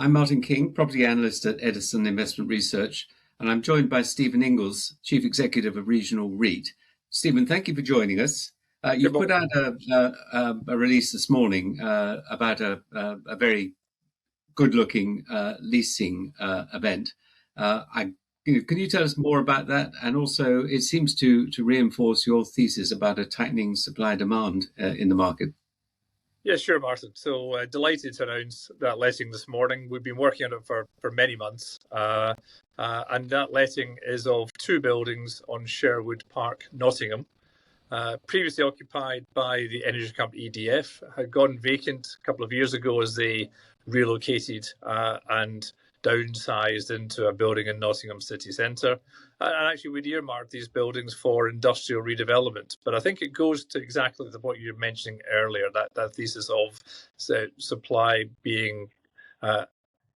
I'm Martin King, property analyst at Edison Investment Research, and I'm joined by Stephen Inglis, Chief Executive of Regional REIT. Stephen, thank you for joining us. You've put out a release this morning about a very good-looking leasing event. Can you tell us more about that? And also, it seems to reinforce your thesis about a tightening supply-demand in the market. Yeah, sure, Martin. So delighted to announce that letting this morning. We've been working on it for many months. And that letting is of 2 buildings on Sherwood Park, Nottingham. Previously occupied by the energy company EDF, had gone vacant a couple of years ago as they relocated and downsized into a building in Nottingham city centre. And actually, we'd earmarked these buildings for industrial redevelopment. But I think it goes to exactly what you were mentioning earlier, that thesis of supply being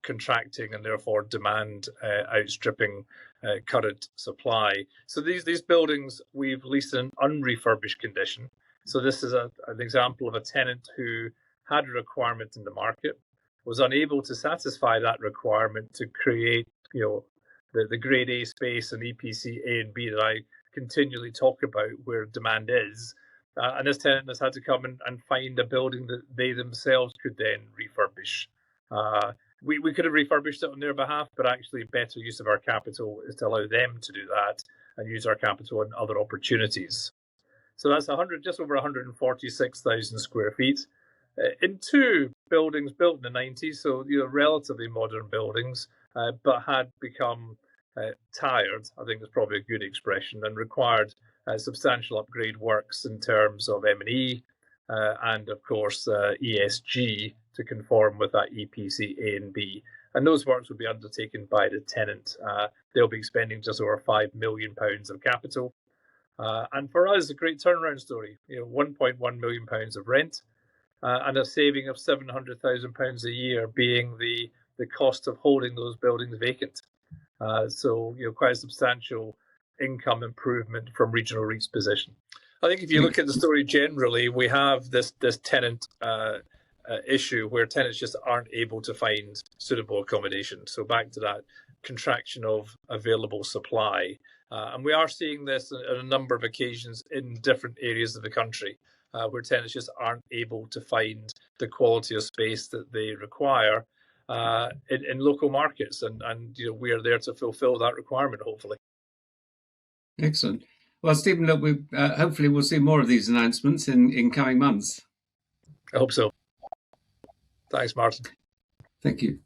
contracting and therefore demand outstripping current supply. So these buildings we've leased in un-refurbished condition. So this is an example of a tenant who had a requirement in the market, was unable to satisfy that requirement to create, the grade A space and EPC A and B that I continually talk about where demand is. And this tenant has had to come and find a building that they themselves could then refurbish. We could have refurbished it on their behalf, but actually better use of our capital is to allow them to do that and use our capital in other opportunities. So that's just over 146,000 square feet in 2 buildings built in the 90s, so relatively modern buildings, but had become tired, I think is probably a good expression, and required substantial upgrade works in terms of M&E and of course ESG to conform with that EPC A and B. And those works will be undertaken by the tenant. They'll be spending just over £5 million of capital. And for us, a great turnaround story. £1.1 million of rent and a saving of £700,000 a year being the cost of holding those buildings vacant. So quite a substantial income improvement from Regional REIT's position. I think if you look at the story generally, we have this tenant issue where tenants just aren't able to find suitable accommodation. So back to that contraction of available supply. And we are seeing this on a number of occasions in different areas of the country where tenants just aren't able to find the quality of space that they require in local markets. And we are there to fulfill that requirement, hopefully. Excellent. Well, Stephen, look, hopefully we'll see more of these announcements in coming months. I hope so. Thanks, Martin. Thank you.